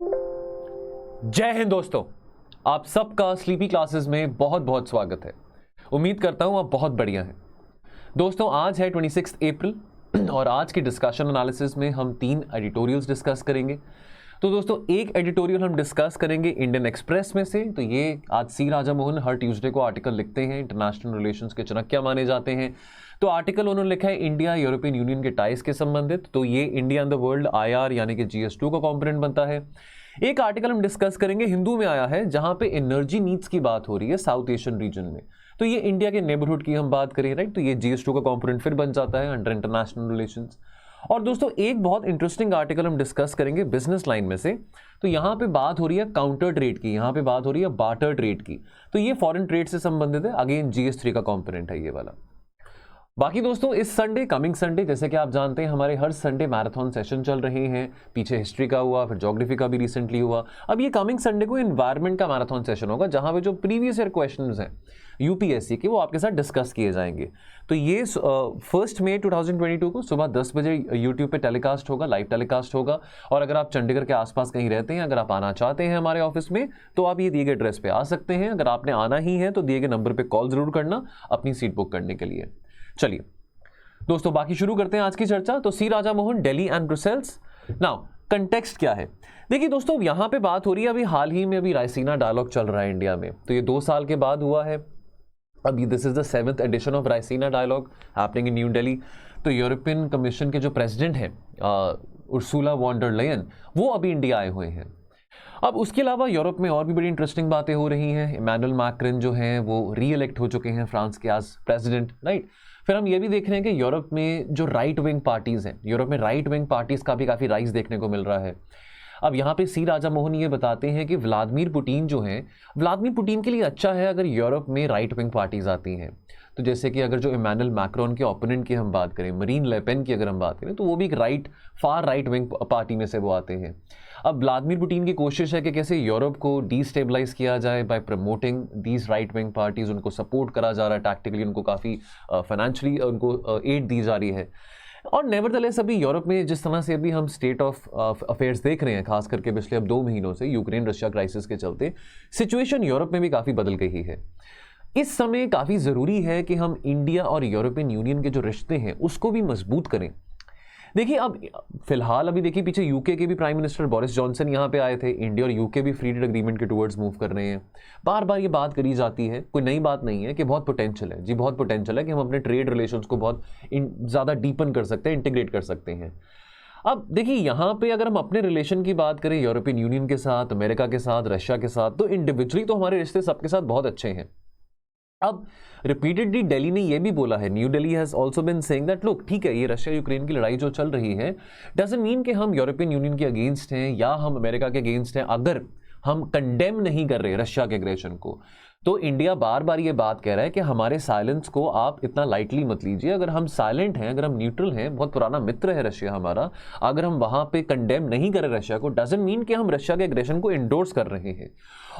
जय हिंद दोस्तों, आप सबका स्लीपी क्लासेस में बहुत बहुत स्वागत है। उम्मीद करता हूं आप बहुत बढ़िया हैं। दोस्तों, आज है 26 अप्रैल और आज की डिस्कशन एनालिसिस में हम 3 एडिटोरियल्स डिस्कस करेंगे। तो दोस्तों, एक एडिटोरियल हम डिस्कस करेंगे इंडियन एक्सप्रेस में से। तो ये आज सी राजा मोहन हर ट्यूसडे को आर्टिकल लिखते हैं, इंटरनेशनल रिलेशंस के चाणक्य माने जाते हैं। तो आर्टिकल उन्होंने लिखा है इंडिया यूरोपियन यूनियन के टाइज के संबंधित। तो ये India in the world IR यानी कि GS2 का कॉम्पोनेंट बनता है। एक आर्टिकल हम डिस्कस करेंगे, हिंदू में आया है, जहां पे एनर्जी नीड्स की बात हो रही है साउथ एशियन रीजन में। तो ये इंडिया के नेबरहुड की हम बात करें, राइट, तो ये GS2 का कॉम्पोनेंट फिर बन जाता है अंडर इंटरनेशनल रिलेशंस। और दोस्तों, एक बहुत इंटरेस्टिंग आर्टिकल हम डिस्कस करेंगे बिजनेस लाइन में से। तो यहाँ पे बात हो रही है काउंटर ट्रेड की, यहाँ पे बात हो रही है बार्टर ट्रेड की। तो ये फॉरेन ट्रेड से संबंधित है, अगेन GS3 का कॉम्पोनेंट है ये वाला। बाकी दोस्तों, इस संडे, कमिंग संडे, जैसे कि आप जानते हैं हमारे हर संडे मैराथन सेशन चल रहे हैं। पीछे हिस्ट्री का हुआ, फिर ज्योग्राफी का भी रिसेंटली हुआ। अब ये कमिंग संडे को एनवायरनमेंट का मैराथन सेशन होगा, जहां पे जो प्रीवियस ईयर क्वेश्चंस हैं UPSC के, वो आपके साथ डिस्कस किए जाएंगे। तो ये 1 मई 2022 को सुबह 10 बजे यूट्यूब पे टेलीकास्ट होगा, लाइव टेलीकास्ट होगा। और अगर आप चंडीगढ़ के आसपास कहीं रहते हैं, अगर आप आना चाहते हैं हमारे ऑफिस में, तो आप ये दिए गए एड्रेस पे आ सकते हैं। अगर आपने आना ही है तो दिए गए नंबर पे कॉल जरूर करना अपनी सीट बुक करने के लिए। चलिए दोस्तों, बाकी शुरू करते हैं आज की चर्चा। तो C Raja Mohan, Delhi and Brussels. Now context क्या है? देखिए दोस्तों, यहां पे बात हो रही है, अभी हाल ही में अभी रायसीना डायलॉग चल रहा है इंडिया में। तो ये 2 साल के बाद हुआ है। अभी this is the 7th edition of Raisina dialogue happening in New Delhi. तो यूरोपियन कमीशन के जो प्रेसिडेंट हैं उर्सुला वॉन डर लेयन, वो अभी इंडिया आए हुए हैं। अब उसके अलावा यूरोप में और भी बड़ी इंटरेस्टिंग बातें हो रही हैं। इमैनुअल मैक्रॉन जो हैं वो री-इलेक्ट हो चुके हैं फ्रांस के एज प्रेसिडेंट, राइट। फिर हम ये भी देख रहे हैं कि यूरोप में जो राइट विंग पार्टीज हैं, यूरोप में राइट विंग पार्टीज का भी काफ़ी राइज देखने को मिल रहा है। अब यहाँ पे सी राजा मोहन ये बताते हैं कि व्लादिमीर पुतिन जो हैं, व्लादिमीर पुतिन के लिए अच्छा है अगर यूरोप में राइट विंग पार्टीज आती हैं। तो जैसे कि अगर जो इमैनुअल मैक्रॉन के ओपोनेंट की हम बात करें, मरीन ले पेन की अगर हम बात करें, तो वो भी एक फार राइट विंग पार्टी में से वो आते हैं। अब व्लादिमीर पुतिन की कोशिश है कि कैसे यूरोप को डिस्टेबलाइज किया जाए bye promoting these right wing parties. उनको सपोर्ट करा जा रहा है टैक्टिकली, उनको काफ़ी फाइनेंशियली उनको एड दी जा रही है। और नेवरदलेस अभी यूरोप में जिस तरह से अभी हम स्टेट ऑफ अफेयर्स देख रहे हैं, खास करके पिछले अब 2 महीनों से यूक्रेन रशिया क्राइसिस के चलते, सिचुएशन यूरोप में भी काफ़ी बदल गई है। इस समय काफ़ी ज़रूरी है कि हम इंडिया और यूरोपियन यूनियन के जो रिश्ते हैं उसको भी मजबूत करें। देखिए, अब फिलहाल अभी देखिए, पीछे यूके के भी प्राइम मिनिस्टर बोरिस जॉनसन यहाँ पे आए थे। इंडिया और यूके भी फ्री ट्रेड एग्रीमेंट के टुवर्ड्स मूव कर रहे हैं। बार बार ये बात करी जाती है, कोई नई बात नहीं है कि बहुत पोटेंशियल है जी, बहुत पोटेंशियल है कि हम अपने ट्रेड रिलेशंस को बहुत ज़्यादा डीपन कर सकते हैं, इंटीग्रेट कर सकते हैं। अब देखिए, यहाँ पे अगर हम अपने रिलेशन की बात करें यूरोपियन यूनियन के साथ, अमेरिका के साथ, रशिया के साथ, तो इंडिविजुअली तो हमारे रिश्ते सबके साथ बहुत अच्छे हैं। अब रिपीटेडली दिल्ली ने यह भी बोला है, New Delhi has also been saying that look, ठीक है, ये रशिया यूक्रेन की लड़ाई जो चल रही है डजंट मीन कि हम यूरोपियन यूनियन के अगेंस्ट हैं या हम अमेरिका के अगेंस्ट हैं। अगर हम कंडेम नहीं कर रहे रशिया के एग्रेशन को, तो इंडिया बार बार ये बात कह रहा है कि हमारे साइलेंस को आप इतना लाइटली मत लीजिए। अगर हम साइलेंट हैं, अगर हम न्यूट्रल हैं, बहुत पुराना मित्र है रशिया हमारा, अगर हम वहां पे कंडेम नहीं कर रहे रशिया को, डजंट मीन कि हम रशिया के एग्रेशन को इंडोर्स कर रहे हैं।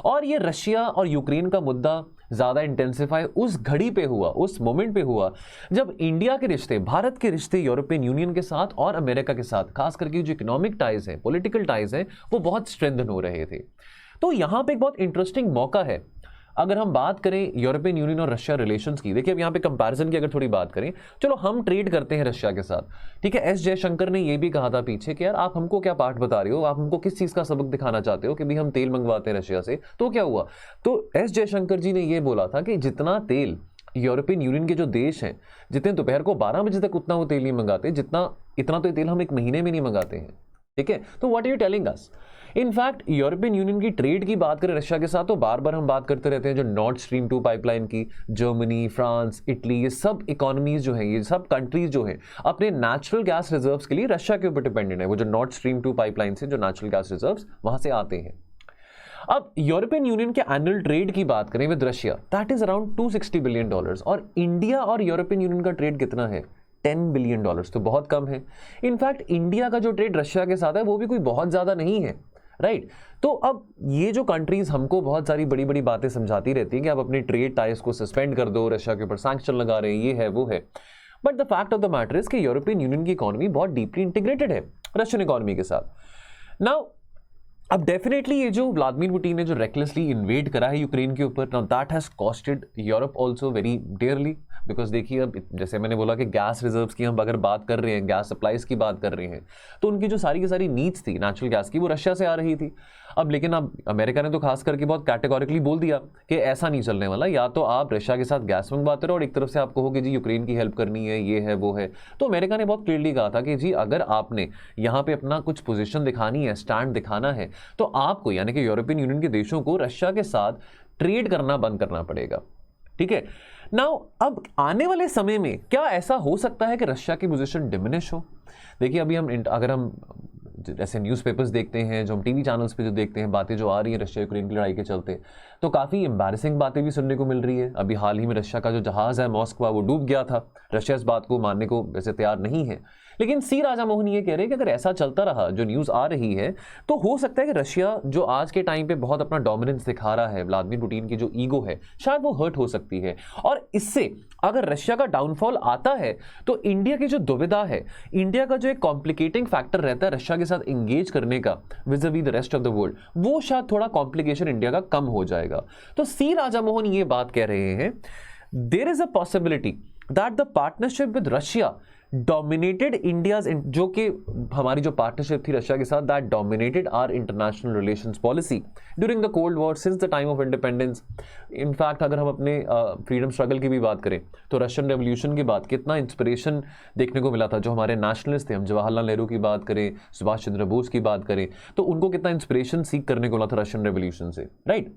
और ये रशिया और यूक्रेन का मुद्दा ज़्यादा इंटेंसिफाई उस घड़ी पे हुआ, उस मोमेंट पे हुआ जब इंडिया के रिश्ते, भारत के रिश्ते यूरोपियन यूनियन के साथ और अमेरिका के साथ, खास करके जो इकोनॉमिक टाइज हैं, पॉलिटिकल टाइज हैं, वो बहुत स्ट्रेंथन हो रहे थे। तो यहाँ पे एक बहुत इंटरेस्टिंग मौका है अगर हम बात करें यूरोपियन यूनियन और रशिया रिलेशंस की। देखिए, अब यहाँ पे कंपैरिजन की अगर थोड़ी बात करें, चलो हम ट्रेड करते हैं रशिया के साथ, ठीक है। एस जयशंकर ने ये भी कहा था पीछे कि यार आप हमको क्या पाठ बता रहे हो, आप हमको किस चीज़ का सबक दिखाना चाहते हो कि भाई हम तेल मंगवाते हैं रशिया से। तो क्या हुआ, तो एस जयशंकर जी ने ये बोला था कि जितना तेल यूरोपियन यूनियन के जो देश हैं, जितने दोपहर को 12 बजे तक उतना वो तेल नहीं मंगाते, इतना तो तेल हम 1 महीने में नहीं मंगाते हैं, ठीक है। तो what are you telling us? In fact European union की ट्रेड की बात करें रशिया के साथ, तो बार बार हम बात करते रहते हैं जो नॉर्थ स्ट्रीम 2 पाइपलाइन की, जर्मनी, फ्रांस, इटली, ये सब इकोनॉमीज जो हैं, ये सब कंट्रीज जो हैं, अपने नेचुरल गैस रिजर्व्स के लिए रशिया के ऊपर डिपेंडेंट है। वो जो नॉर्थ स्ट्रीम 2 पाइपलाइन से जो नेचुरल गैस रिजर्व्स वहां से आते हैं। अब यूरोपियन यूनियन के एनुअल ट्रेड की बात करें with Russia, that is around $260 billion. और इंडिया और यूरोपियन यूनियन का ट्रेड कितना है? $10 बिलियन। तो बहुत कम है। इनफैक्ट इंडिया का जो ट्रेड रशिया के साथ है वो भी कोई बहुत ज्यादा नहीं है, राइट। तो अब ये जो कंट्रीज हमको बहुत सारी बड़ी बड़ी बातें समझाती रहती है कि आप अपने ट्रेड टाइज को सस्पेंड कर दो, रशिया के ऊपर सैंक्शन लगा रहे हैं, ये है वो है। But the fact of the matter is कि यूरोपियन यूनियन की इकोनॉमी बहुत डीपली इंटीग्रेटेड है रशियन इकोनॉमी के साथ। नाउ अब डेफिनेटली ये जो व्लादिमीर पुतिन ने जो रेकलेसली इन्वेड करा है यूक्रेन के ऊपर, now that has costed Europe also very dearly, because देखिए अब जैसे मैंने बोला कि गैस रिजर्व्स की हम अगर बात कर रहे हैं, गैस सप्लाईज की बात कर रहे हैं, तो उनकी जो सारी की सारी नीड्स थी नेचुरल गैस की वो रशिया से आ रही थी। अब लेकिन अब अमेरिका ने तो खास करके बहुत कैटेगोरिकली बोल दिया कि ऐसा नहीं चलने वाला, या तो आप रशिया के साथ गैस मंगवाते रहो और एक तरफ से आप कहो कि जी यूक्रेन की हेल्प करनी है, ये है वो है। तो अमेरिका ने बहुत क्लियरली कहा था कि जी अगर आपने यहाँ पे अपना कुछ पोजीशन दिखानी है, स्टैंड दिखाना है, तो आपको यानी कि यूरोपियन यूनियन के देशों को रशिया के साथ ट्रेड करना बंद करना पड़ेगा। ठीक है, नाउ अब आने वाले समय में क्या ऐसा हो सकता है कि रशिया की पोजीशन डिमिनिश हो? देखिए अभी अगर हम जैसे न्यूज़पेपर्स देखते हैं, जो हम टीवी चैनल्स पे जो देखते हैं, बातें जो आ रही है रशिया यूक्रेन की लड़ाई के चलते, तो काफ़ी एम्बैरेसिंग बातें भी सुनने को मिल रही है। अभी हाल ही में रशिया का जो जहाज़ है मॉस्को वो डूब गया था। रशिया इस बात को मानने को वैसे तैयार नहीं है, लेकिन सी राजा मोहन ये कह रहे हैं कि अगर ऐसा चलता रहा जो न्यूज़ आ रही है, तो हो सकता है कि रशिया जो आज के टाइम पे बहुत अपना डोमिनेंस दिखा रहा है, व्लादिमीर पुतिन की जो ईगो है शायद वो हर्ट हो सकती है। और इससे अगर रशिया का डाउनफॉल आता है तो इंडिया की जो दुविधा है, इंडिया का जो एक कॉम्प्लिकेटिंग फैक्टर रहता है रशिया के साथ इंगेज करने का vis a vis the rest of the world, वो शायद थोड़ा कॉम्प्लिकेशन इंडिया का कम हो जाएगा। तो सी राजा मोहन ये बात कह रहे हैं, there is a possibility that the partnership with Russia dominated India's, जो कि हमारी जो पार्टनरशिप थी रशिया के साथ, that dominated our international relations policy during the cold war since the time of independence. In fact अगर हम अपने फ्रीडम स्ट्रगल की भी बात करें तो रशियन रेवोल्यूशन के बाद कितना इंस्पिरेशन देखने को मिला था। जो हमारे नेशनलिस्ट थे, हम जवाहरलाल नेहरू की बात करें, सुभाष चंद्र बोस की बात करें, तो उनको कितना इंस्पिरेशन सीख करने को मिला था रशियन रेवोल्यूशन से, राइट।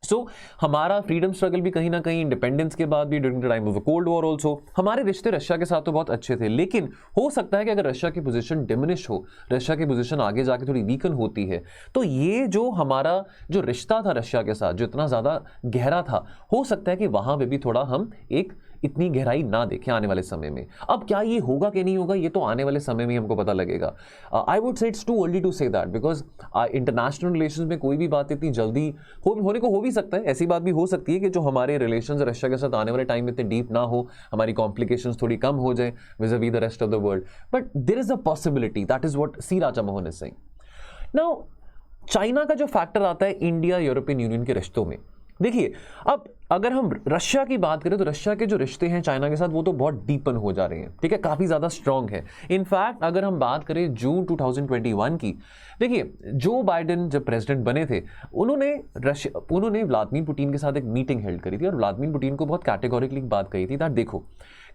सो हमारा फ्रीडम स्ट्रगल भी कहीं ना कहीं इंडिपेंडेंस के बाद भी during the time of the cold war also, हमारे रिश्ते रशिया के साथ तो बहुत अच्छे थे। लेकिन हो सकता है कि अगर रशिया की पोजीशन डिमिनिश हो, रशिया की पोजीशन आगे जाके थोड़ी वीकन होती है, तो ये जो हमारा जो रिश्ता था रशिया के साथ, जो इतना ज़्यादा गहरा था, हो सकता है कि वहाँ पे भी थोड़ा हम एक इतनी गहराई ना देखें आने वाले समय में। अब क्या ये होगा कि नहीं होगा, ये तो आने वाले समय में हमको पता लगेगा। I would say it's too early to say that, because international relations में कोई भी बात इतनी जल्दी होने को हो भी सकता है। ऐसी बात भी हो सकती है कि जो हमारे रिलेशंस रशिया के साथ आने वाले टाइम में इतने डीप ना हो, हमारी कॉम्प्लिकेशंस थोड़ी कम हो जाए vis a vis the rest of the world, but there is a possibility, that is what C Raja Mohan is saying. Now China का जो फैक्टर आता है इंडिया यूरोपियन यूनियन के रिश्तों में, देखिए अब अगर हम रशिया की बात करें तो रशिया के जो रिश्ते हैं चाइना के साथ वो तो बहुत डीपन हो जा रहे हैं, ठीक है, काफ़ी ज़्यादा स्ट्रॉन्ग है। इनफैक्ट अगर हम बात करें जून 2021 की, देखिए जो बाइडेन जब प्रेसिडेंट बने थे, उन्होंने व्लादिमीर पुतिन के साथ एक मीटिंग हेल्ड करी थी और व्लादिमीर पुतिन को बहुत कैटेगोरिकली बात कही थी दैट देखो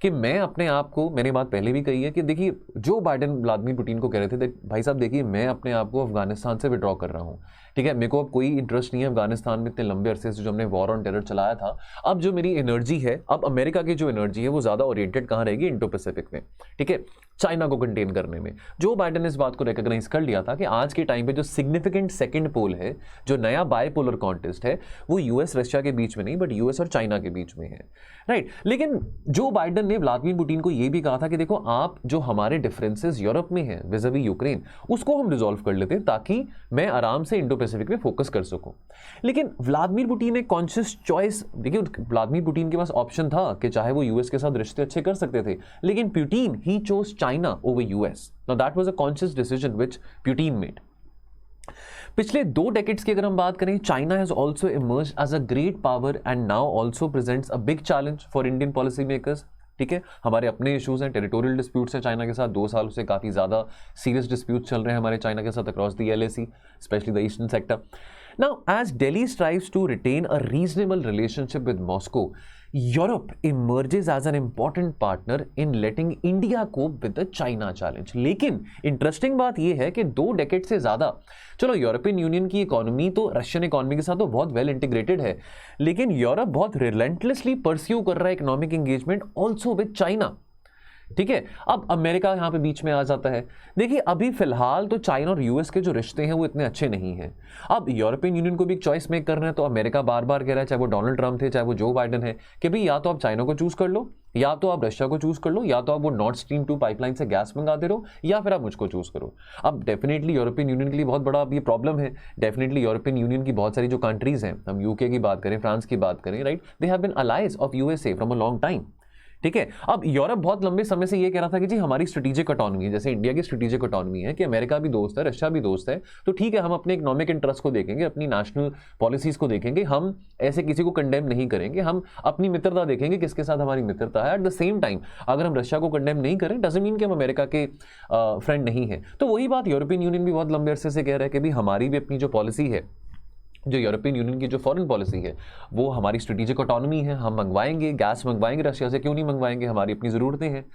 कि मैं अपने आप को, मैंने बात पहले भी कही है कि देखिए जो बाइडेन व्लादिमीर पुतिन को कह रहे थे, भाई साहब देखिए मैं अपने आप को अफगानिस्तान से विड्रॉ कर रहा हूँ, ठीक है, मेरे को अब कोई इंटरेस्ट नहीं है अफगानिस्तान में इतने लंबे अरसे से जो हमने वॉर ऑन टेरर चलाया था। अब जो मेरी एनर्जी है, अब अमेरिका की जो एनर्जी है वो ज़्यादा ओरिएंटेड कहाँ रहेगी, इंडो पैसिफिक में, ठीक है, चाइना को कंटेन करने में। जो बाइडेन ने इस बात को रिकॉग्नाइज कर लिया था कि आज के टाइम पे जो सिग्निफिकेंट सेकंड पोल है, जो नया बायपोलर कॉन्टेस्ट है, वो यूएस रशिया के बीच में नहीं बट यूएस और चाइना के बीच में है, राइट। लेकिन जो बाइडेन ने व्लादिमीर पुतिन को ये भी कहा था कि देखो आप जो हमारे डिफरेंसेस यूरोप में हैं विज़-अ-वी यूक्रेन, उसको हम रिजॉल्व कर लेते हैं ताकि मैं आराम से इंडो पैसिफिक में फोकस कर सकूं। लेकिन व्लादिमीर पुतिन ने कॉन्शियस चॉइस, देखिए व्लादिमीर पुतिन के पास ऑप्शन था कि चाहे वो यूएस के साथ रिश्ते अच्छे कर सकते थे, लेकिन पुतिन ही chose China over US. Now that was a conscious decision which Putin made. पिछले 2 डेकेड्स की अगर हम बात करें, China has also emerged as a great power and now also presents a big challenge for Indian policy makers, ठीक है। हमारे अपने इश्यूज हैं, टेरिटोरियल डिस्प्यूट्स हैं चाइना के साथ, 2 सालों से काफ़ी ज़्यादा सीरियस डिस्प्यूट्स चल रहे हैं हमारे चाइना के साथ across the LAC, specially the eastern sector. Now, as Delhi strives to retain a reasonable relationship with Moscow, Europe emerges as an important partner in letting India cope with the China challenge. लेकिन interesting बात यह है कि 2 decade से ज़्यादा, चलो European union की economy तो रशियन इकोनॉमी के साथ तो बहुत वेल इंटीग्रेटेड है, लेकिन यूरोप बहुत रिलेंटलेसली परस्यू कर रहा है economic engagement also with China, ठीक है। अब अमेरिका यहाँ पे बीच में आ जाता है। देखिए अभी फिलहाल तो चाइना और यूएस के जो रिश्ते हैं वो इतने अच्छे नहीं हैं। अब यूरोपियन यूनियन को भी एक चॉइस मेक करना है, तो अमेरिका बार बार कह रहा है, चाहे वो डोनाल्ड ट्रंप थे चाहे वो जो बाइडेन है, कि भाई या तो आप चाइना को चूज कर लो, या तो आप रशिया को चूज कर लो, या तो आप वो नॉर्थ स्ट्रीम 2 पाइपलाइन से गैस मंगाते रहो, या फिर आप मुझको चूज करो। अब डेफिनेटली यूरोपियन यूनियन के लिए बहुत बड़ा अब ये प्रॉब्लम है। डेफिनेटली यूरोपियन यूनियन की बहुत सारी जो कंट्रीज हैं, हम यूके की बात करें, फ्रांस की बात करें, right, they have been allies of USA from a long time, ठीक है। अब यूरोप बहुत लंबे समय से ये कह रहा था कि जी हमारी स्ट्रेटेजिक ऑटोनॉमी, जैसे इंडिया की स्ट्रेटेजिक ऑटोनॉमी है कि अमेरिका भी दोस्त है, रशिया भी दोस्त है, तो ठीक है हम अपने इकोनॉमिक इंटरेस्ट को देखेंगे, अपनी नेशनल पॉलिसीज को देखेंगे, हम ऐसे किसी को कंडेम नहीं करेंगे, हम अपनी मित्रता देखेंगे किसके साथ हमारी मित्रता है। एट द सेम टाइम अगर हम रशिया को कंडेम नहीं करें डजंट मीन कि हम अमेरिका के फ्रेंड नहीं है। तो वही बात यूरोपियन यूनियन भी बहुत लंबे अरसे से कह रहा है कि भी हमारी भी अपनी जो पॉलिसी है, जो यूरोपियन यूनियन की जो फॉरेन पॉलिसी है, वो हमारी स्ट्रेटेजिक ऑटोनॉमी है, हम मंगवाएंगे, गैस मंगवाएंगे रशिया से, क्यों नहीं मंगवाएंगे, हमारी अपनी ज़रूरतें हैं,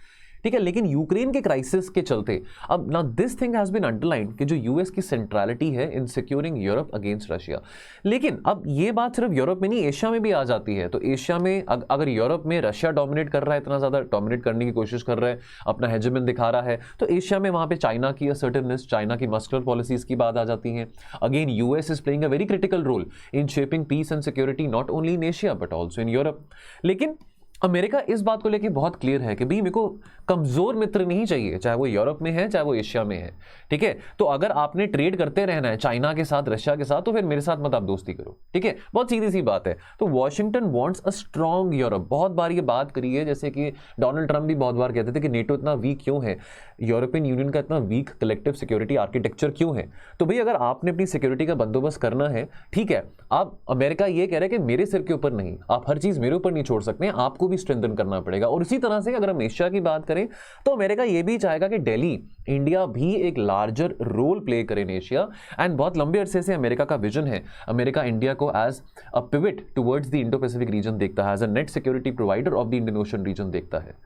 ठीक है। लेकिन यूक्रेन के क्राइसिस के चलते अब ना this thing has been underlined कि जो यूएस की सेंट्रलिटी है in securing Europe against Russia. लेकिन अब ये बात सिर्फ यूरोप में नहीं, एशिया में भी आ जाती है। तो एशिया में अगर यूरोप में रशिया डोमिनेट कर रहा है, इतना ज़्यादा डोमिनेट करने की कोशिश कर रहा है, अपना हेजेमन दिखा रहा है, तो एशिया में वहाँ पे चाइना की असर्टिवनेस, चाइना की मस्कुलर पॉलिसीज़ की बात आ जाती है। Again US is playing a very critical role in shaping peace and security not only in Asia but also in Europe. लेकिन अमेरिका इस बात को लेकर बहुत क्लियर है कि भाई मेरे को कमजोर मित्र नहीं चाहिए, चाहे वो यूरोप में है चाहे वो एशिया में है, ठीक है। तो अगर आपने ट्रेड करते रहना है चाइना के साथ, रशिया के साथ, तो फिर मेरे साथ मत आप दोस्ती करो, ठीक है। बहुत सीधी सी बात है। तो Washington wants a strong Europe. बहुत बार ये बात करी है, जैसे कि डोनाल्ड ट्रंप भी बहुत बार कहते थे कि नेटो इतना वीक क्यों है, यूरोपियन यूनियन का इतना वीक कलेक्टिव सिक्योरिटी आर्किटेक्चर क्यों है। तो भाई अगर आपने अपनी सिक्योरिटी का बंदोबस्त करना है, ठीक है, आप अमेरिका ये कह रहे हैं कि मेरे सिर के ऊपर नहीं, आप हर चीज मेरे ऊपर नहीं छोड़ सकते हैं, आपको भी स्ट्रेंथन करना पड़ेगा। और इसी तरह से अगर हम एशिया की बात करें तो अमेरिका ये भी चाहेगा कि दिल्ली, इंडिया भी एक लार्जर रोल प्ले करे इन एशिया। एंड बहुत लंबे अरसे से अमेरिका का विजन है, अमेरिका इंडिया को as a pivot towards the Indo Pacific region देखता है, as a net security provider of the Indian Ocean region देखता है।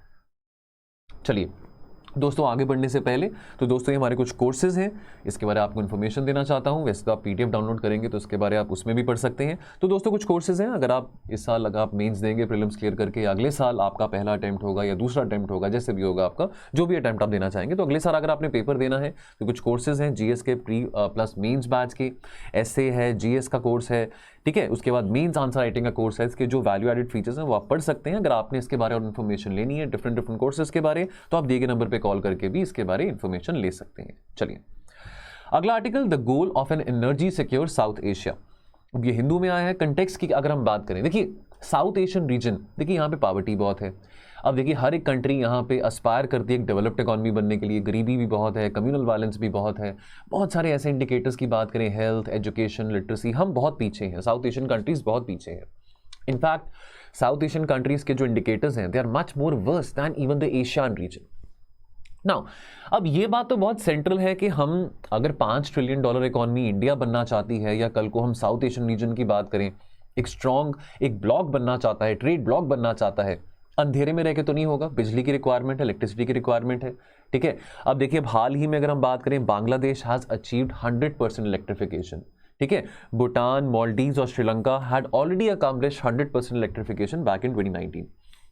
चलिए दोस्तों, आगे बढ़ने से पहले तो दोस्तों ये हमारे कुछ कोर्सेज हैं, इसके बारे में आपको इन्फॉर्मेशन देना चाहता हूं। वैसे तो आप पीडीएफ डाउनलोड करेंगे तो उसके बारे में आप उसमें भी पढ़ सकते हैं। तो दोस्तों कुछ कोर्सेज हैं, अगर आप इस साल अगर आप मेंस देंगे, प्रीलिम्स क्लियर करके, अगले साल आपका पहला अटेम्प्ट होगा या दूसरा अटेम्प्ट होगा, जैसे भी होगा आपका जो भी अटेम्प्ट आप देना चाहेंगे, तो अगले साल अगर आपने पेपर देना है तो कुछ कोर्सेज हैं, जीएस के प्री प्लस मेन्स बैच के, एसए है, जीएस का कोर्स है, ठीक है। उसके बाद मेंस आंसर राइटिंग का कोर्स है, इसके जो वैल्यू एडेड फीचर्स हैं वो आप पढ़ सकते हैं। अगर आपने इसके बारे में इन्फॉर्मेशन लेनी है डिफरेंट कोर्सेज के बारे, तो आप दिए गए नंबर पे कॉल करके भी इसके बारे में इन्फॉर्मेशन ले सकते हैं। चलिए अगला article, the goal of an energy secure South Asia. अब ये हिंदू में आया है। कंटेक्स्ट की अगर हम बात करें, देखिए साउथ एशियन रीजन, देखिए यहाँ पे पॉवर्टी बहुत है। अब देखिए हर एक कंट्री यहाँ पे एस्पायर करती है एक डेवलप्ड इकॉनमी बनने के लिए, गरीबी भी बहुत है, कम्युनल वायलेंस भी बहुत है, बहुत सारे ऐसे इंडिकेटर्स की बात करें, हेल्थ, एजुकेशन, लिटरेसी, हम बहुत पीछे हैं, साउथ एशियन कंट्रीज बहुत पीछे हैं। इनफैक्ट साउथ एशियन कंट्रीज के जो इंडिकेटर्स हैं they are much more worse than even the Asian region. Now अब ये बात तो बहुत सेंट्रल है कि हम अगर $5 ट्रिलियन इकॉनमी इंडिया बनना चाहती है, या कल को हम साउथ एशियन रीजन की बात करें, एक स्ट्रॉन्ग एक ब्लॉक बनना चाहता है, ट्रेड ब्लॉक बनना चाहता है, अंधेरे में रह के तो नहीं होगा, बिजली की रिक्वायरमेंट है, इलेक्ट्रिसिटी की रिक्वायरमेंट है, ठीक है। अब देखिए अब हाल ही में अगर हम बात करें, बांग्लादेश हैज अचीव्ड 100% इलेक्ट्रिफिकेशन, ठीक है। भूटान, मालदीव्स और Sri Lanka had already accomplished 100% electrification back in 2019।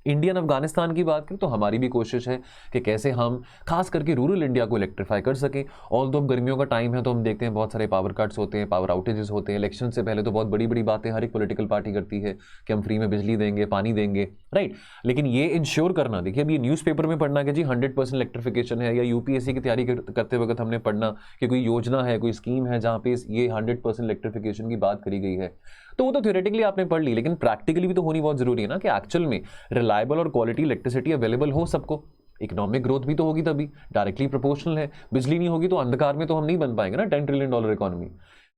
Indian Afghanistan की बात करें तो हमारी भी कोशिश है कि कैसे हम खास करके रूरल इंडिया को इलेक्ट्रीफाई कर सकें। ऑल दो गर्मियों का टाइम है तो हम देखते हैं बहुत सारे पावर कट्स होते हैं, पावर आउटेजेस होते हैं। इलेक्शन से पहले तो बहुत बड़ी बड़ी बातें हर एक पॉलिटिकल पार्टी करती है कि हम फ्री में बिजली देंगे, पानी देंगे, राइट। लेकिन ये इंश्योर करना, देखिए अब ये न्यूज़पेपर में पढ़ना कि जी 100% इलेक्ट्रिफिकेशन है, या यूपीएससी की तैयारी करते वक्त हमने पढ़ना कि कोई योजना है, कोई स्कीम है जहाँ पे ये 100% इलेक्ट्रिफिकेशन की बात करी गई है, तो वो तो थ्योरेटिकली आपने पढ़ ली, लेकिन प्रैक्टिकली भी तो होनी बहुत जरूरी है ना कि एक्चुअल में रिलायबल और क्वालिटी इलेक्ट्रिसिटी अवेलेबल हो सबको। इकोनॉमिक ग्रोथ भी तो होगी तभी, डायरेक्टली प्रोपोर्शनल है। बिजली नहीं होगी तो अंधकार में तो हम नहीं बन पाएंगे ना $10 ट्रिलियन इकोनॉमी,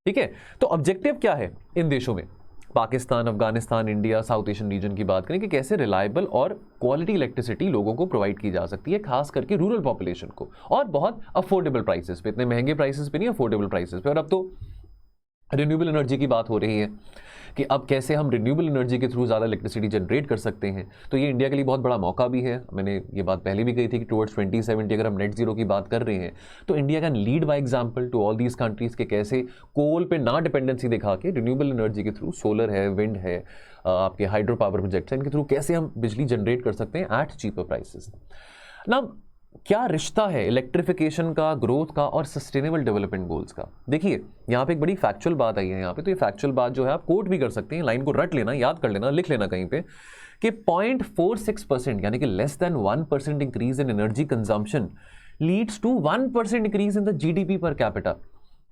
ठीक है। तो ऑब्जेक्टिव क्या है इन देशों में, Pakistan, Afghanistan, India, south Asian region की बात करें कि कैसे रिलायबल और क्वालिटी इलेक्ट्रिसिटी लोगों को प्रोवाइड की जा सकती है, खास करके रूरल पॉपुलेशन को, और बहुत अफोर्डेबल प्राइसेस पे, इतने महंगे प्राइसेस पे नहीं, अफोर्डेबल प्राइसेस पे। और अब तो रिन्यूएबल एनर्जी की बात हो रही है कि अब कैसे हम रिन्यूएबल एनर्जी के थ्रू ज़्यादा इलेक्ट्रिसिटी जनरेट कर सकते हैं। तो ये इंडिया के लिए बहुत बड़ा मौका भी है। मैंने ये बात पहले भी कही थी कि टुवर्ड्स 2070 अगर हम नेट जीरो की बात कर रहे हैं तो India can lead by example to all these countries के कैसे कोल पे ना डिपेंडेंसी दिखा के रिन्यूएबल एनर्जी के थ्रू, सोलर है, विंड है, आपके हाइड्रो पावर प्रोजेक्ट्स हैं, इनके थ्रू कैसे हम बिजली जनरेट कर सकते हैं एट चीपर प्राइसेस। ना क्या रिश्ता है इलेक्ट्रिफिकेशन का, ग्रोथ का और सस्टेनेबल डेवलपमेंट गोल्स का। देखिए यहाँ पे एक बड़ी फैक्चुअल बात आई है यहाँ पे, तो ये फैक्चुअल बात जो है आप कोट भी कर सकते हैं, लाइन को रट लेना, याद कर लेना, लिख लेना कहीं पे कि 0.46% यानी कि less than 1% increase in energy consumption leads to 1% increase in the GDP per capita.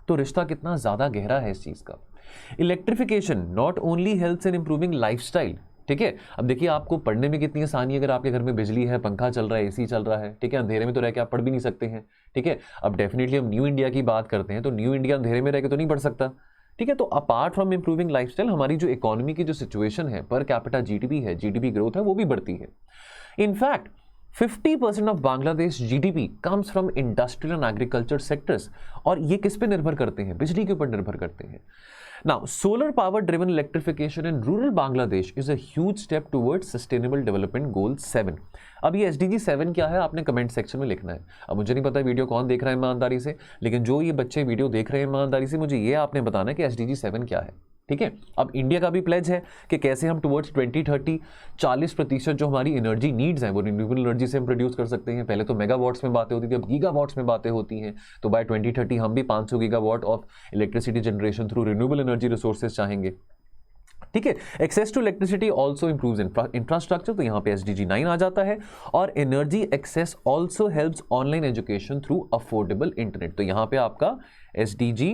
तो रिश्ता कितना ज्यादा गहरा है इस चीज का। Electrification not only helps in improving lifestyle, ठीक है। अब देखिए आपको पढ़ने में कितनी आसानी है अगर आपके घर में बिजली है, पंखा चल रहा है, एसी चल रहा है, ठीक है। अंधेरे में तो रह के आप पढ़ भी नहीं सकते हैं, ठीक है। अब डेफिनेटली हम न्यू इंडिया की बात करते हैं तो न्यू इंडिया अंधेरे में रह के तो नहीं पढ़ सकता, ठीक है। तो अपार्ट फ्रॉम इंप्रूविंग लाइफस्टाइल, हमारी जो इकोनॉमी की जो सिचुएशन है, पर कैपिटा जीडीपी है, जीडीपी ग्रोथ है, वो भी बढ़ती है। In fact 50% of Bangladesh GDP comes from industrial and agriculture sectors. और ये किस पे निर्भर करते हैं? बिजली के ऊपर निर्भर करते हैं। Now solar power driven electrification in rural Bangladesh is a huge step towards sustainable development goal 7। अब ये SDG 7 क्या है आपने कमेंट सेक्शन में लिखना है। अब मुझे नहीं पता वीडियो कौन देख रहा है ईमानदारी से, लेकिन जो ये बच्चे वीडियो देख रहे हैं ईमानदारी से, मुझे ये आपने बताना है कि SDG 7 क्या है, ठीक है। अब इंडिया का भी प्लेज है कि कैसे हम टुवर्ड्स 2030 40% जो हमारी एनर्जी नीड्स हैं वो रिन्यूएबल एनर्जी से हम प्रोड्यूस कर सकते हैं। पहले तो मेगावाट्स में बातें होती थी, अब गीगावाट्स में बातें होती हैं। तो बाय 2030 हम भी 500 gigawatt of electricity generation through renewable energy resources चाहेंगे, ठीक है। Access to electricity also improves infrastructure, तो यहाँ पे SDG 9 आ जाता है। और energy access also helps online education through affordable internet, तो यहाँ पे आपका SDG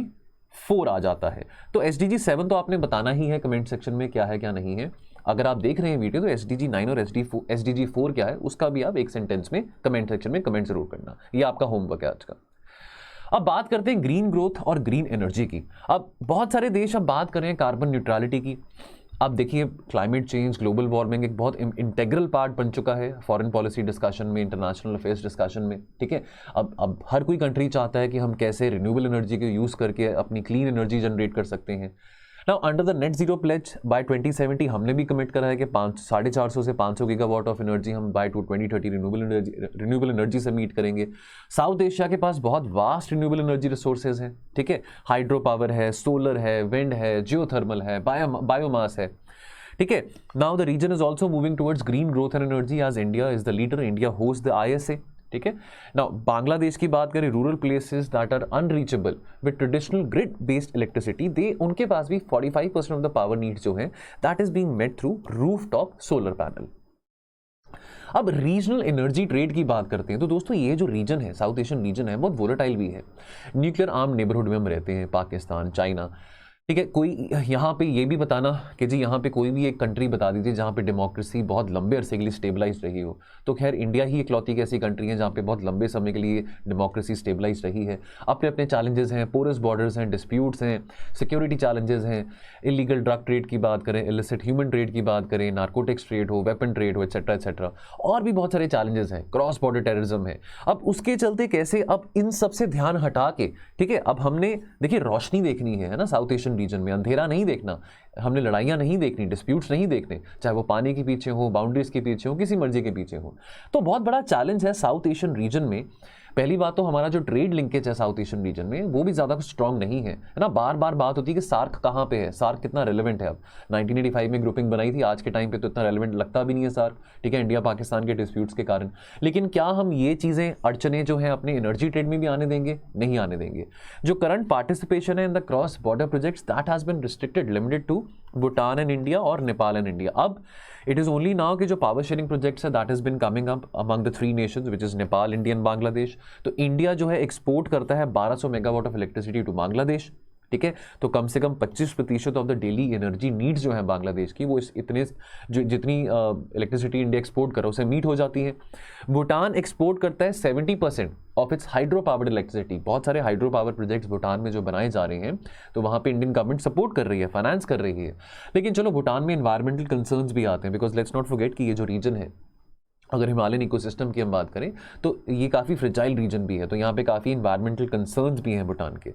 4 आ जाता है। तो SDG 7 तो आपने बताना ही है कमेंट सेक्शन में क्या है क्या नहीं है। अगर आप देख रहे हैं वीडियो तो SDG 9 और SDG 4 क्या है उसका भी आप एक सेंटेंस में कमेंट सेक्शन में कमेंट जरूर करना, ये आपका होमवर्क है आज का। अब बात करते हैं ग्रीन ग्रोथ और ग्रीन एनर्जी की। अब बहुत सारे देश अब बात कर रहे हैं कार्बन न्यूट्रलिटी की। अब देखिए क्लाइमेट चेंज, ग्लोबल वार्मिंग एक बहुत इंटेग्रल पार्ट बन चुका है फॉरेन पॉलिसी डिस्कशन में, इंटरनेशनल अफेयर्स डिस्कशन में, ठीक है। अब हर कोई कंट्री चाहता है कि हम कैसे रिन्यूएबल एनर्जी को यूज़ करके अपनी क्लीन एनर्जी जनरेट कर सकते हैं। Now under the net zero pledge by 2070 हमने भी कमिट करा है कि 450 से 500 गीगावाट ऑफ एनर्जी हम बाय 2030 रिन्यूएबल एनर्जी से मीट करेंगे। साउथ एशिया के पास बहुत वास्ट रिन्यूएबल एनर्जी रिसोर्सेज हैं, ठीक है। हाइड्रो पावर है, सोलर है, विंड है, जियोथर्मल है, बायोमास है, ठीक है। Now the region is also moving towards green growth and energy as India is the leader, India host the ISA, ठीक है। नाउ बांग्लादेश की बात करें, rural places that are unreachable with traditional grid based electricity, they उनके पास भी 45% of the power needs जो हैं that is being met through rooftop solar panel. अब रीजनल एनर्जी ट्रेड की बात करते हैं तो दोस्तों ये जो रीजन है, साउथ एशियन रीजन है, बहुत वोलेटाइल भी है। न्यूक्लियर आर्म नेबरहुड में हम रहते हैं, पाकिस्तान, चाइना, ठीक है। कोई यहाँ पे ये भी बताना कि जी यहाँ पे कोई भी एक कंट्री बता दीजिए जहाँ पे डेमोक्रेसी बहुत लंबे अरसे के लिए स्टेबलाइज रही हो। तो खैर इंडिया ही इकलौती एक ऐसी कंट्री है जहाँ पे बहुत लंबे समय के लिए डेमोक्रेसी स्टेबलाइज रही है। अपने अपने चैलेंजेस हैं, पोरस बॉर्डर्स हैं, डिस्प्यूट्स हैं, सिक्योरिटी चैलेंजेस हैं, इलीगल ड्रग ट्रेड की बात करें, इलिसिट ह्यूमन ट्रेड की बात करें, नार्कोटिक्स ट्रेड हो, वेपन ट्रेड हो, एक्सेट्रा एक्सेट्रा, और भी बहुत सारे चैलेंजेस हैं, क्रॉस बॉर्डर टेररिज्म है। अब उसके चलते कैसे अब इन सब से ध्यान हटा के, ठीक है, अब हमने देखिए रोशनी देखनी है ना, साउथ एशियन रीजन में अंधेरा नहीं देखना, हमने लड़ाइयाँ नहीं देखनी, डिस्प्यूट्स नहीं देखने, चाहे वो पानी के पीछे हो, बाउंड्रीज के पीछे हो, किसी मर्जी के पीछे हो। तो बहुत बड़ा चैलेंज है साउथ एशियन रीजन में। पहली बात तो हमारा जो ट्रेड लिंकेज है साउथ एशियन रीजन में वो भी ज़्यादा कुछ स्ट्रॉन्ग नहीं है ना। बार बार बात होती है कि सार्क कहाँ पे है, सार्क कितना रेलेवेंट है। अब 1985 में ग्रुपिंग बनाई थी, आज के टाइम पे तो इतना रेलेवेंट लगता भी नहीं है सार्क, ठीक है, इंडिया पाकिस्तान के डिस्प्यूट्स के कारण। लेकिन क्या हम ये चीज़ें अड़चने जो हैं अपने एनर्जी ट्रेड में भी आने देंगे? नहीं आने देंगे। जो करंट पार्टिसिपेशन है in the cross border projects that has been restricted, limited to Bhutan and India और नेपाल एंड इंडिया। अब इट इज़ ओनली नाउ कि जो पावर शेयरिंग प्रोजेक्ट्स है that has been coming up among the 3 nations which is Nepal, India and Bangladesh. तो India जो है export करता है 1200 megawatt of electricity to Bangladesh, ठीक है। तो कम से कम 25% of the daily energy needs जो है बांग्लादेश की वो इतने जितनी इलेक्ट्रिसिटी इंडिया एक्सपोर्ट कर रहा है उसे मीट हो जाती है। भूटान एक्सपोर्ट करता है 70% of its hydro powered electricity. बहुत सारे हाइड्रो पावर प्रोजेक्ट्स भूटान में जो बनाए जा रहे हैं तो वहाँ पे इंडियन गवर्नमेंट सपोर्ट कर रही है, फाइनेंस कर रही है। लेकिन चलो भूटान में एनवायरमेंटल कंसर्न्स भी आते हैं, बिकॉज लेट्स नॉट फॉरगेट कि ये जो रीजन है, अगर हिमालयन इकोसिस्टम की हम बात करें तो ये काफ़ी फ्रेजाइल रीजन भी है, तो यहाँ पे काफ़ी इन्वायरमेंटल कंसर्न्स भी हैं भूटान के,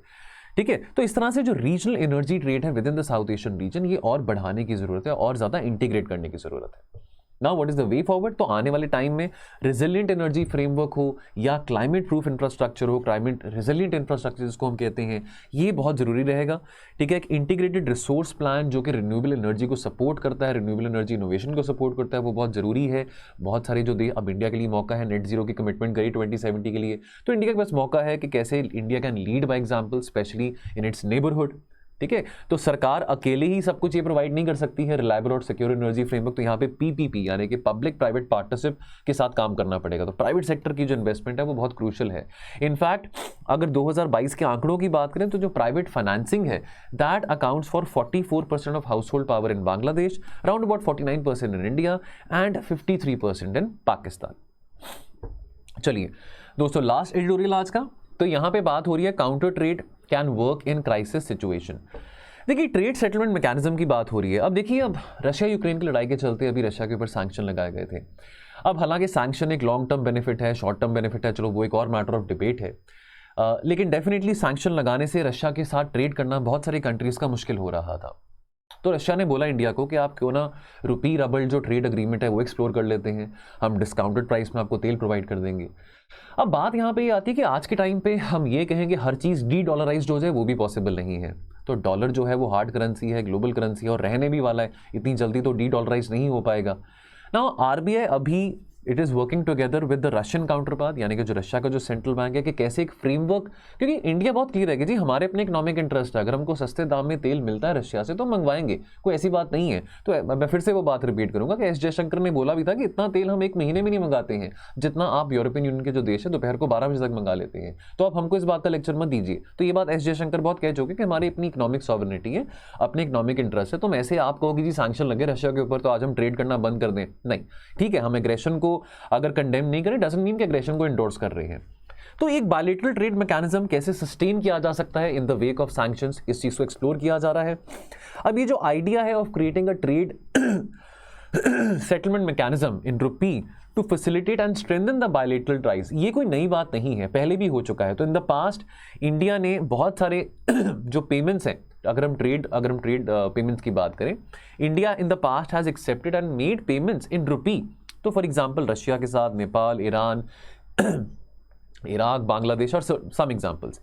ठीक है। तो इस तरह से जो रीजनल एनर्जी ट्रेड है with in the south Asian region ये और बढ़ाने की ज़रूरत है और ज़्यादा इंटीग्रेट करने की ज़रूरत है। Now what is the way forward? तो आने वाले टाइम में रेजिलिएंट एनर्जी फ्रेमवर्क हो या क्लाइमेट प्रूफ इंफ्रास्ट्रक्चर हो, क्लाइमेट रेजिलिएंट इंफ्रास्ट्रक्चर जिसको हम कहते हैं, ये बहुत ज़रूरी रहेगा, ठीक है। एक इंटीग्रेटेड रिसोर्स प्लान जो कि रिन्यूएबल एनर्जी को सपोर्ट करता है, रिन्यूएबल एनर्जी इनोवेशन को सपोर्ट करता है, वो बहुत ज़रूरी है। बहुत सारे जो अब इंडिया के लिए मौका है, नेट जीरो की कमिटमेंट करी 2070 के लिए, तो इंडिया के पास मौका है कि कैसे India can lead by example, specially in its neighbourhood, ठीक है। तो सरकार अकेले ही सब कुछ ये प्रोवाइड नहीं कर सकती है, रिलायबल और सिक्योर एनर्जी फ्रेमवर्क, तो यहाँ पे पीपीपी यानी कि पब्लिक प्राइवेट पार्टनरशिप के साथ काम करना पड़ेगा। तो प्राइवेट सेक्टर की जो इन्वेस्टमेंट है वो बहुत क्रूशियल है। इनफैक्ट अगर 2022 के आंकड़ों की बात करें तो जो प्राइवेट फाइनेंसिंग है that accounts for 44% of house hold power in Bangladesh, around about 49% in India and 53% इन पाकिस्तान। चलिए दोस्तों, लास्ट एडिटोरियल आज का, तो यहां पे बात हो रही है counter trade can work in crisis situation. देखिए, ट्रेड सेटलमेंट मैकेनिज्म की बात हो रही है। अब देखिए, अब रशिया यूक्रेन की लड़ाई के चलते अभी रशिया के ऊपर सैंक्शन लगाए गए थे। अब हालांकि सैंक्शन एक लॉन्ग टर्म बेनिफिट है, शॉर्ट टर्म बेनिफिट है, चलो वो एक और मैटर ऑफ डिबेट है, लेकिन डेफिनेटली सैंक्शन लगाने से रशिया के साथ ट्रेड करना बहुत सारी कंट्रीज का मुश्किल हो रहा था। तो रशिया ने बोला इंडिया को कि आप क्यों ना रुपी रबल जो ट्रेड एग्रीमेंट है वो एक्सप्लोर कर लेते हैं, हम डिस्काउंटेड प्राइस में आपको तेल प्रोवाइड कर देंगे। अब बात यहाँ पे ये आती है कि आज के टाइम पे हम ये कहेंगे हर चीज़ डी डॉलराइज्ड हो जाए, वो भी पॉसिबल नहीं है। तो डॉलर जो है वो हार्ड करेंसी है, ग्लोबल करेंसी है और रहने भी वाला है, इतनी जल्दी तो डी डॉलराइज नहीं हो पाएगा ना। आरबीआई अभी it is working together with the Russian counter part, यानी कि जो रशिया का जो सेंट्रल बैंक है, कि कैसे एक फ्रेमवर्क, क्योंकि इंडिया बहुत क्लियर है कि जी हमारे अपने इकोनॉमिक इंटरेस्ट है, अगर हमको सस्ते दाम में तेल मिलता है रशिया से तो मंगवाएंगे, कोई ऐसी बात नहीं है। तो मैं फिर से वो बात रिपीट करूंगा कि एस जयशंकर ने बोला भी था कि इतना तेल हम एक महीने में नहीं मंगाते हैं जितना आप यूरोपियन यूनियन के जो देश है दोपहर को 12 बजे तक मंगा लेते हैं। तो आप हमको इस बात का लेक्चर मत दीजिए। तो ये बात एस जयशंकर बहुत कह चुके कि हमारी अपनी इकोनॉमिक सॉवरेनिटी है, अपने इकोनॉमिक इंटरेस्ट है। तो ऐसे आप कहोगे जी सैंक्शन लगे रशिया के ऊपर तो आज हम ट्रेड करना बंद कर दें, नहीं, ठीक है, हम एग्रेशन को अगर कंडेम नहीं करें डजंट मीन कि एग्रेशन को एंडोर्स कर रहे हैं। तो एक बायलैटरल ट्रेड मैकेनिज्म कैसे सस्टेन किया जा सकता है in the wake of sanctions, इस चीज को एक्सप्लोर किया जा रहा है। अब ये जो आइडिया है of creating a trade settlement mechanism in rupee to facilitate and strengthen the bilateral ties, ये कोई नई बात नहीं है, पहले भी हो चुका है। तो इन द पास्ट इंडिया ने बहुत सारे जो पेमेंट्स हैं, अगर हम ट्रेड पेमेंट्स की बात करें, India in the past has accepted and made payments in rupee. तो फॉर एग्जाम्पल रशिया के साथ नेपाल, ईरान, इराक, बांग्लादेश और some examples.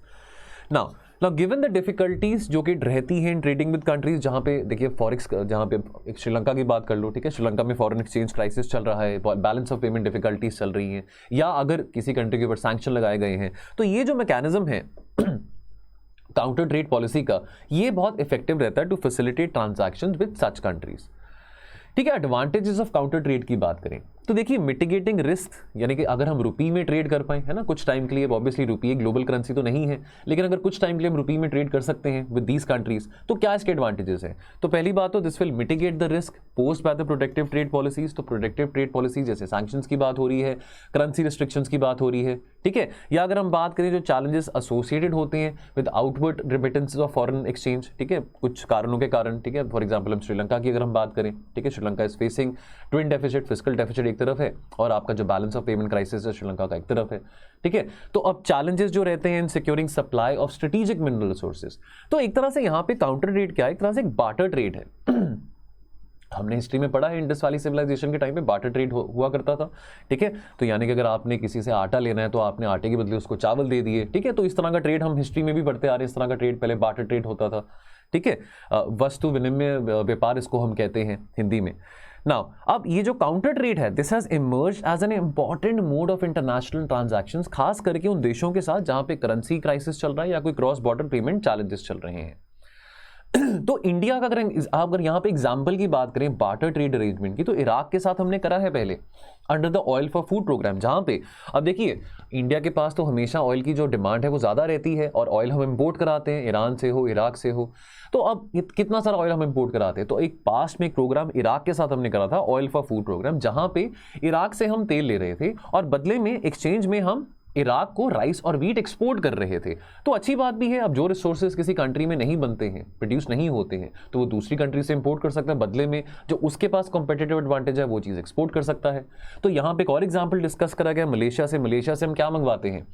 Now given the difficulties जो कि रहती हैं इन ट्रेडिंग विद कंट्रीज, जहाँ पे देखिए फॉरेक्स, जहाँ पे श्रीलंका की बात कर लो, ठीक है, श्रीलंका में फॉरेन एक्सचेंज क्राइसिस चल रहा है, बैलेंस ऑफ पेमेंट डिफिकल्टीज चल रही हैं, या अगर किसी कंट्री के ऊपर सैंक्शन लगाए गए हैं, तो ये जो मैकेनिज्म है काउंटर ट्रेड पॉलिसी का, ये बहुत इफेक्टिव रहता है to facilitate transactions with such countries. ठीक है, एडवांटेजेस ऑफ काउंटर ट्रेड की बात करें तो देखिए मिटिगेटिंग रिस्क, यानी कि अगर हम रुपी में ट्रेड कर पाए, है ना, कुछ टाइम के लिए, ऑब्वियसली रुपी ग्लोबल करेंसी तो नहीं है, लेकिन अगर कुछ टाइम के लिए हम रुपी में ट्रेड कर सकते हैं विद दीज कंट्रीज, तो क्या इसके एडवांटेजेस हैं? तो पहली बात तो this will mitigate the risk post by the protective trade policies. तो प्रोटेक्टिव ट्रेड पॉलिसीज जैसे सैंक्शंस की बात हो रही है, करेंसी रिस्ट्रिक्शंस की बात हो रही है, ठीक है, या अगर हम बात करें जो चैलेंजेस एसोसिएटेड होते हैं with outward remittances of foreign exchange, ठीक है, कुछ कारणों के कारण, ठीक है, फॉर एग्जांपल हम श्रीलंका की अगर हम बात करें, ठीक है, Sri Lanka is facing twin deficit, fiscal deficit एक तरफ है और आपका जो बैलेंस ऑफ पेमेंट क्राइसिस है श्रीलंका का एक तरफ है, ठीक है। तो अब चैलेंजेस जो रहते हैं in securing supply of strategic mineral resources, तो एक तरह से यहाँ पे काउंटर ट्रेड क्या है, एक तरह से एक बार्टर ट्रेड है। हमने हिस्ट्री में पढ़ा है इंडस वैली सिविलाइजेशन के टाइम पे बार्टर ट्रेड हुआ करता था, ठीक है। तो यानी कि अगर आपने किसी से आटा लेना है तो आपने आटे के बदले उसको चावल दे दिए, ठीक है। तो इस तरह का ट्रेड हम हिस्ट्री में भी पढ़ते आ रहे हैं, इस तरह का ट्रेड पहले बार्टर ट्रेड होता था, ठीक है। वस्तु विनिमय व्यापार इसको हम कहते हैं हिंदी में। नाउ अब ये जो काउंटर ट्रेड है this has emerged as an important mode of international transactions, खास करके उन देशों के साथ जहां पे करेंसी क्राइसिस चल रहा है या कोई क्रॉस बॉर्डर पेमेंट चैलेंजेस चल रहे हैं। तो इंडिया का अगर यहाँ पे एग्जाम्पल की बात करें बार्टर ट्रेड अरेंजमेंट की, तो इराक के साथ हमने करा है पहले under the oil for food programme, जहाँ पे अब देखिए इंडिया के पास तो हमेशा ऑयल की जो डिमांड है वो ज़्यादा रहती है और ऑयल हम इंपोर्ट कराते हैं, ईरान से हो, इराक से हो, तो अब कितना सारा ऑयल हम इंपोर्ट कराते हैं। तो एक पास्ट में एक प्रोग्राम इराक के साथ हमने करा था ऑयल फॉर फूड प्रोग्राम, जहाँ पे इराक से हम तेल ले रहे थे और बदले में एक्सचेंज में हम इराक को राइस और वीट एक्सपोर्ट कर रहे थे। तो अच्छी बात भी है, अब जो रिसोर्सेज किसी कंट्री में नहीं बनते हैं, प्रोड्यूस नहीं होते हैं, तो वो दूसरी कंट्री से इंपोर्ट कर सकता है, बदले में जो उसके पास कॉम्पिटिटिव एडवांटेज है वो चीज़ एक्सपोर्ट कर सकता है। तो यहाँ पे एक और एग्जाम्पल डिस्कस करा गया मलेशिया से। मलेशिया से हम क्या मंगवाते हैं,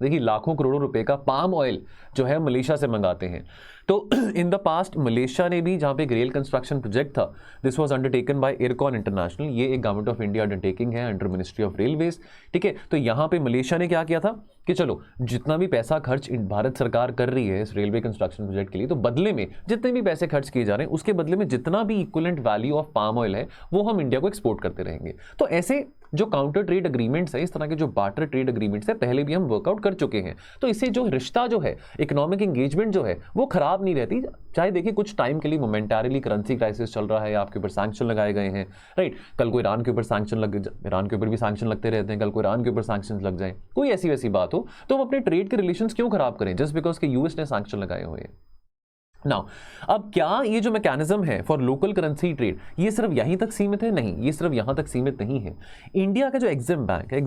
देखिए लाखों करोड़ों रुपए का पाम ऑयल जो है मलेशिया से मंगाते हैं। तो इन द पास्ट मलेशिया ने भी, जहाँ पे एक रेल कंस्ट्रक्शन प्रोजेक्ट था, this was undertaken by IRCON international, ये एक गवर्नमेंट ऑफ इंडिया अंडरटेकिंग है अंडर मिनिस्ट्री ऑफ रेलवेज, ठीक है। तो यहाँ पे मलेशिया ने क्या किया था कि चलो जितना भी पैसा खर्च भारत सरकार कर रही है इस रेलवे कंस्ट्रक्शन प्रोजेक्ट के लिए, तो बदले में जितने भी पैसे खर्च किए जा रहे हैं उसके बदले में जितना भी equivalent value of palm oil है वो हम इंडिया को एक्सपोर्ट करते रहेंगे। तो ऐसे जो काउंटर ट्रेड एग्रीमेंट्स है, इस तरह के जो बार्टर ट्रेड एग्रीमेंट्स है, पहले भी हम वर्कआउट कर चुके हैं। तो इससे जो रिश्ता जो है, इकोनॉमिक एंगेजमेंट जो है वो खराब नहीं रहती। चाहे देखिए कुछ टाइम के लिए मोमेंटारीली करेंसी क्राइसिस चल रहा है, आपके ऊपर सैंक्शन लगाए गए हैं, राइट, कल को ईरान के ऊपर सैंक्शन ईरान के ऊपर भी सैंक्शन लगते रहते हैं, कल को ईरान के ऊपर सैंक्शन लग जाए, कोई ऐसी वैसी बात हो, तो हम अपने ट्रेड के रिलेशंस क्यों खराब करें जस्ट बिकॉज के यूएस ने सैंक्शन लगाए हुए हैं। नाउ अब क्या ये जो मैकेनिज्म है फॉर लोकल करेंसी ट्रेड ये सिर्फ यहीं तक सीमित है? नहीं, ये सिर्फ यहां तक सीमित नहीं है। इंडिया का जो एग्जिम बैंक है,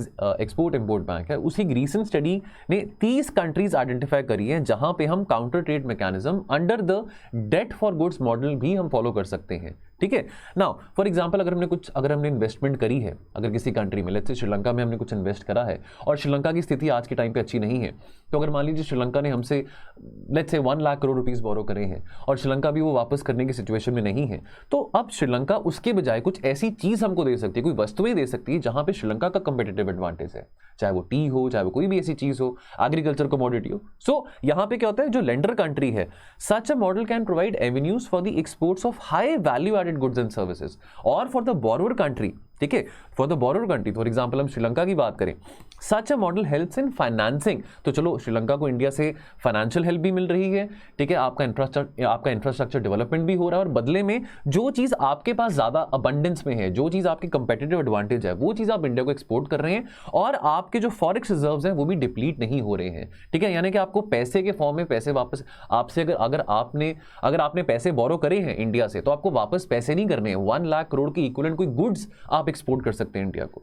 एक्सपोर्ट इंपोर्ट बैंक है, उसकी रीसेंट स्टडी ने 30 कंट्रीज आइडेंटिफाई करी है जहां पे हम counter trade mechanism under the debt for goods model भी हम फॉलो कर सकते हैं। ठीक है, नाउ फॉर एग्जांपल अगर हमने इन्वेस्टमेंट करी है, अगर किसी कंट्री में, लेट्स से श्रीलंका में हमने कुछ इन्वेस्ट करा है और श्रीलंका की स्थिति आज के टाइम पे अच्छी नहीं है, तो अगर मान लीजिए श्रीलंका ने हमसे let's say 1 lakh crore rupees बोरो करे हैं और श्रीलंका भी वो वापस करने की सिचुएशन में नहीं है, तो अब श्रीलंका उसके बजाय कुछ ऐसी चीज हमको दे सकती है, कोई वस्तुएं दे सकती है जहां पे श्रीलंका का कंपेटिटिव एडवांटेज है, चाहे वो टी हो, चाहे वो कोई भी ऐसी चीज हो, एग्रीकल्चर कमोडिटी हो। सो यहां पे क्या होता है, जो लेंडर कंट्री है, such a model can provide avenues for the exports of high value added goods and services और फॉर द बोरोवर कंट्री। ठीक है, for the borrower country, for example हम श्रीलंका की बात करें, such a model helps in financing, तो चलो श्रीलंका को इंडिया से फाइनेंशियल हेल्प भी मिल रही है, ठीक है, आपका इंफ्रास्ट्रक्चर डेवलपमेंट भी हो रहा है और बदले में जो चीज आपके पास ज्यादा अबंडेंस में है, जो चीज आपकी कंपेटिटिव एडवांटेज है, वो चीज आप इंडिया को एक्सपोर्ट कर रहे हैं और आपके जो फॉरेक्स रिजर्व्स हैं वो भी डिप्लीट नहीं हो रहे हैं। ठीक है, यानी कि आपको पैसे के फॉर्म में पैसे वापस आपसे अगर आपने पैसे बोरो करे हैं इंडिया से, तो आपको वापस पैसे नहीं करने हैं, 1 लाख करोड़ की इक्विवेलेंट कोई गुड्स आप एक्सपोर्ट कर सकते हैं इंडिया को।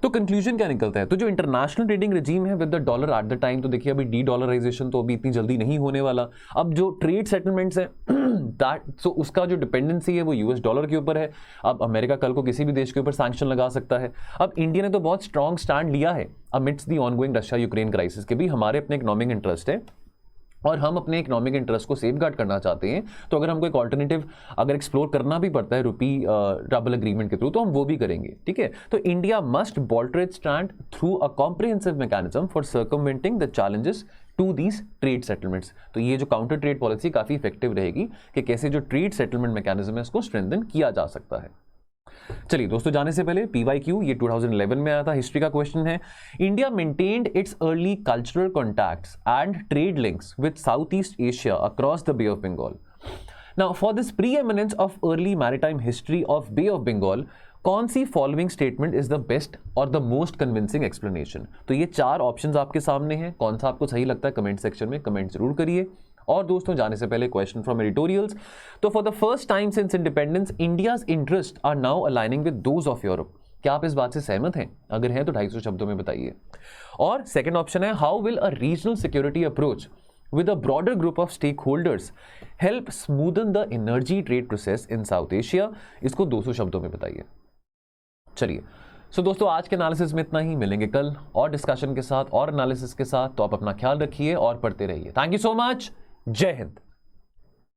तो कंक्लूजन क्या निकलता है, तो जो इंटरनेशनल ट्रेडिंग रिजीम है with the dollar at the time, तो देखिए अभी डी डॉलराइजेशन तो अभी इतनी जल्दी नहीं होने वाला। अब जो ट्रेड सेटलमेंट्स है दैट उसका जो डिपेंडेंसी है वो यूएस डॉलर के ऊपर है। अब अमेरिका कल को किसी भी देश के ऊपर सैंक्शन लगा सकता है। अब इंडिया ने तो बहुत स्ट्रॉन्ग स्टैंड लिया है amidst the ongoing Russia Ukraine crisis के भी, हमारे अपने इकोनॉमिक इंटरेस्ट है और हम अपने इकोनॉमिक इंटरेस्ट को सेफगार्ड करना चाहते हैं, तो अगर हमको एक ऑल्टरनेटिव अगर एक्सप्लोर करना भी पड़ता है रुपी डबल एग्रीमेंट के थ्रू, तो हम वो भी करेंगे। ठीक है, तो India must bolster its stand through a comprehensive mechanism for circumventing the challenges to these trade settlements. तो ये जो काउंटर ट्रेड पॉलिसी काफी इफेक्टिव रहेगी कि कैसे जो ट्रेड सेटलमेंट मैकेनिज्म है इसको स्ट्रेंथन किया जा सकता है। चलिए दोस्तों, जाने से पहले PYQ ये 2011 में आया था, हिस्ट्री का क्वेश्चन है। India maintained its early cultural contacts and trade links with South East Asia across the Bay of Bengal. Now for this preeminence of early maritime history of Bay of Bengal, कौन सी following statement is the best और the most convincing explanation? तो ये 4 options आपके सामने हैं, कौन सा आपको सही लगता है कमेंट सेक्शन में कमेंट जरूर करिए। और दोस्तों जाने से पहले क्वेश्चन फ्रॉम एडिटोरियल्स, तो for the first time since independence India's interest are now aligning with those of Europe. क्या आप इस बात से सहमत हैं? अगर हैं तो 250 शब्दों में बताइए। और सेकंड ऑप्शन है, how will a regional security approach with a broader group of stakeholders help smoothen the energy trade process in South Asia? इसको 200 शब्दों में बताइए। चलिए सो दोस्तों, आज के एनालिसिस में इतना ही, मिलेंगे कल और डिस्कशन के साथ और एनालिसिस के साथ। तो आप अपना ख्याल रखिए और पढ़ते रहिए। थैंक यू सो मच, जय हिंद।